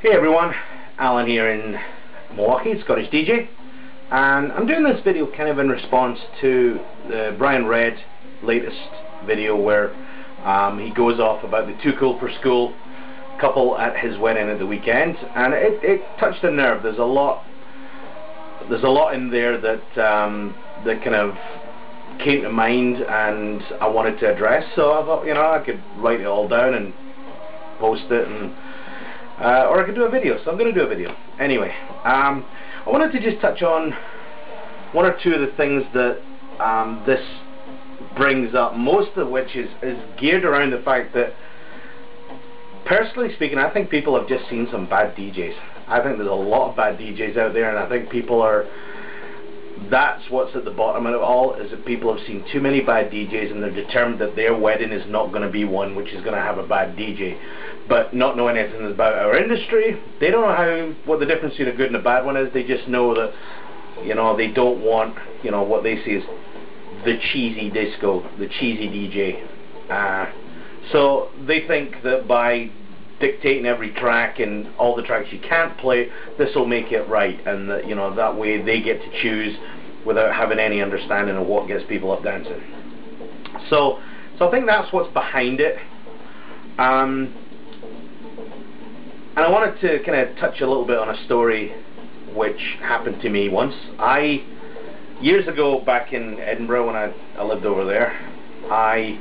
Hey everyone, Alan here in Milwaukee, Scottish DJ, and I'm doing this video kind of in response to the Brian Redd latest video where he goes off about the Too Cool for School couple at his wedding at the weekend, and it touched a nerve. There's a lot in there that that kind of came to mind and I wanted to address, so I thought, I could write it all down and post it, and or I could do a video, so I'm going to do a video. Anyway, I wanted to just touch on one or two of the things that this brings up, most of which is geared around the fact that, personally speaking, I think people have just seen some bad DJs. I think there's a lot of bad DJs out there, and I think people are... That's what's at the bottom of it all, is that people have seen too many bad DJs and they're determined that their wedding is not going to be one which is going to have a bad DJ. But not knowing anything about our industry, they don't know what the difference between a good and a bad one is. They just know that, they don't want, what they see as the cheesy disco, the cheesy DJ. So they think that by dictating every track and all the tracks you can't play, this will make it right, and that that way they get to choose without having any understanding of what gets people up dancing. So I think that's what's behind it. And I wanted to kind of touch a little bit on a story which happened to me once. Years ago, back in Edinburgh when I lived over there, I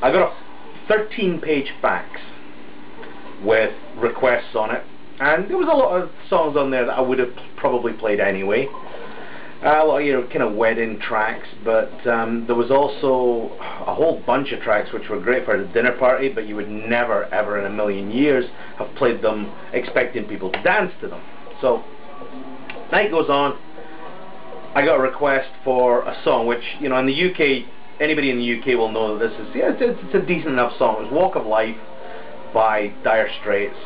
got a 13-page fax with requests on it, and there was a lot of songs on there that I would have probably played anyway. A lot of kind of wedding tracks, but there was also a whole bunch of tracks which were great for a dinner party, but you would never ever in a million years have played them expecting people to dance to them. So night goes on, I got a request for a song which, in the UK, anybody in the UK will know that this is, it's a decent enough song. It was Walk of Life by Dire Straits,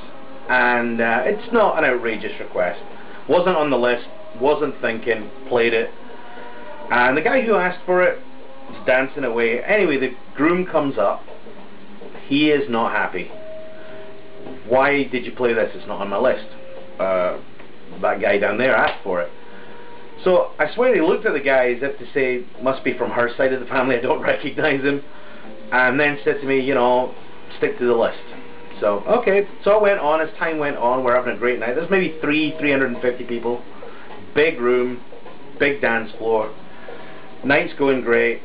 and it's not an outrageous request. Wasn't on the list, wasn't thinking, played it, and the guy who asked for it is dancing away. Anyway, the groom comes up. He is not happy. Why did you play this? It's not on my list. That guy down there asked for it. So I swear he looked at the guy as if to say, must be from her side of the family, I don't recognize him, and then said to me, stick to the list. So, okay, so I went on, as time went on, we're having a great night. There's maybe 350 people, big room, big dance floor, night's going great,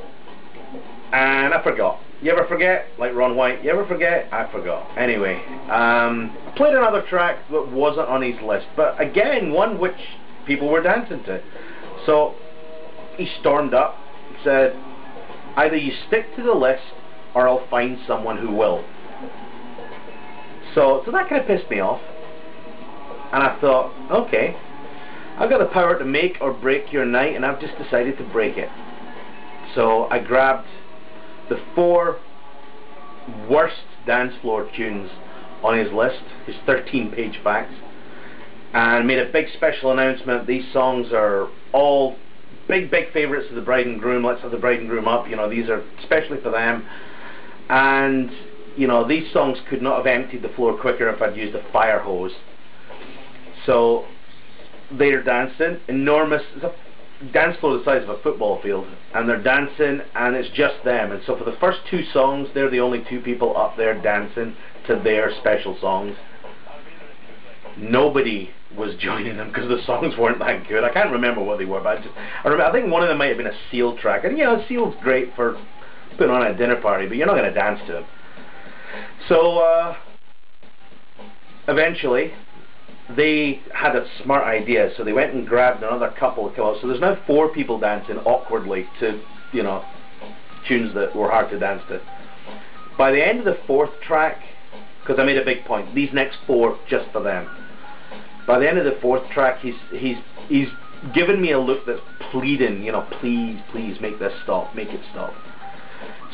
and I forgot. You ever forget? Like Ron White, you ever forget? I forgot. Anyway, I played another track that wasn't on his list, but again, one which people were dancing to. So, he stormed up and said, either you stick to the list, or I'll find someone who will. So that kind of pissed me off, and I thought, okay, I've got the power to make or break your night, and I've just decided to break it. So I grabbed the 4 worst dance floor tunes on his list, his 13-page fax, and made a big special announcement. These songs are all big favourites of the bride and groom. Let's have the bride and groom up. These are especially for them, and these songs could not have emptied the floor quicker if I'd used a fire hose. So they're dancing, enormous, it's a dance floor the size of a football field, and they're dancing, and it's just them. And so for the first 2 songs, they're the only 2 people up there dancing to their special songs. Nobody was joining them because the songs weren't that good. I can't remember what they were, but I think one of them might have been a Seal track, and Seal's great for putting on a dinner party, but you're not going to dance to it. So eventually they had a smart idea, so they went and grabbed another couple to come up. So there's now 4 people dancing awkwardly to tunes that were hard to dance to. By the end of the 4th track, because I made a big point, these next 4 just for them. By the end of the 4th track, he's given me a look that's pleading, please make this stop, make it stop.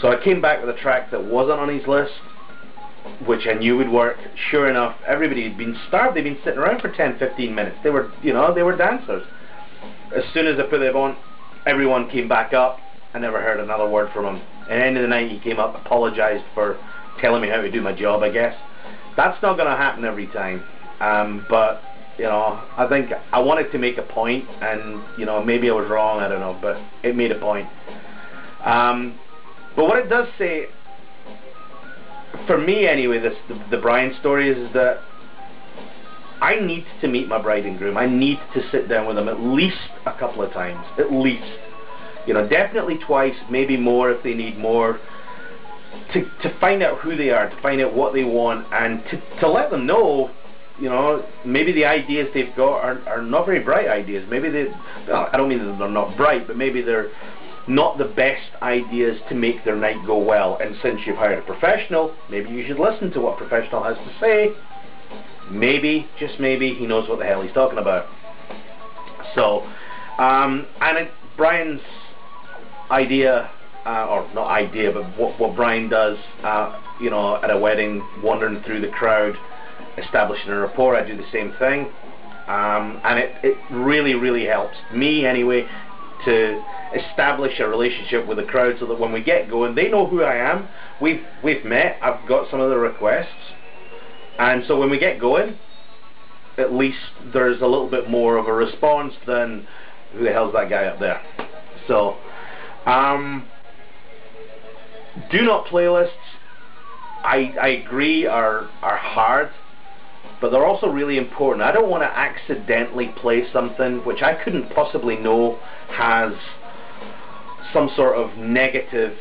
So I came back with a track that wasn't on his list, which I knew would work. Sure enough, everybody had been starved. They'd been sitting around for 10-15 minutes. They were, they were dancers. As soon as I put them on, everyone came back up. I never heard another word from him. At the end of the night, he came up, apologised for telling me how to do my job, I guess. That's not going to happen every time. But you know, I think I wanted to make a point, and you know, maybe I was wrong, I don't know, but it made a point. But what it does say, for me anyway, the Brian story is that I need to meet my bride and groom. I need to sit down with them at least a couple of times, at least. You know, definitely twice, maybe more if they need more, to find out who they are, to find out what they want, and to let them know, you know, maybe the ideas they've got are not very bright ideas. Maybe well, I don't mean that they're not bright, but maybe they're not the best ideas to make their night go well. And since you've hired a professional, maybe you should listen to what professional has to say. Maybe, just maybe, he knows what the hell he's talking about. So, Brian's idea, or not idea, but what Brian does, you know, at a wedding, wandering through the crowd, establishing a rapport. I do the same thing, and it really, really helps me anyway to establish a relationship with the crowd, so that when we get going, they know who I am. We've met. I've got some of the requests, and so when we get going, at least there's a little bit more of a response than who the hell's that guy up there. So, do not playlists. I agree are hard, but they're also really important. I don't want to accidentally play something which I couldn't possibly know has some sort of negative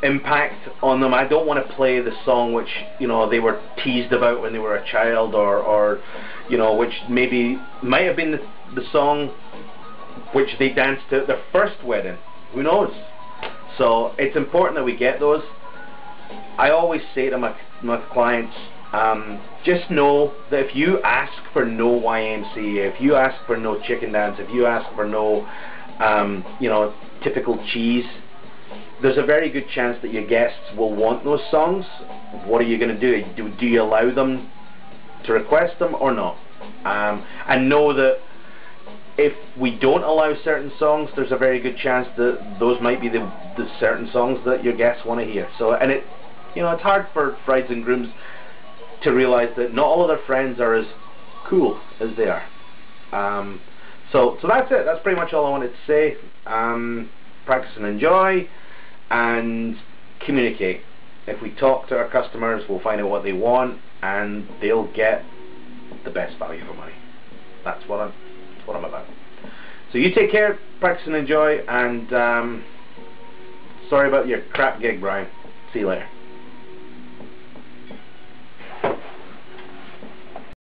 impact on them. I don't want to play the song which, you know, they were teased about when they were a child, or you know, which maybe might have been the song which they danced to at their first wedding. Who knows? So it's important that we get those. I always say to my clients, just know that if you ask for no YMCA, if you ask for no chicken dance, if you ask for no, you know, typical cheese, there's a very good chance that your guests will want those songs. What are you going to do? Do you allow them to request them or not? And know that if we don't allow certain songs, there's a very good chance that those might be the certain songs that your guests want to hear. So, and it, you know, it's hard for brides and grooms to realize that not all of their friends are as cool as they are. So that's it. That's pretty much all I wanted to say. Practice and enjoy, and communicate. If we talk to our customers, we'll find out what they want, and they'll get the best value for money. That's what I'm about. So you take care, practice and enjoy, and sorry about your crap gig, Brian. See you later.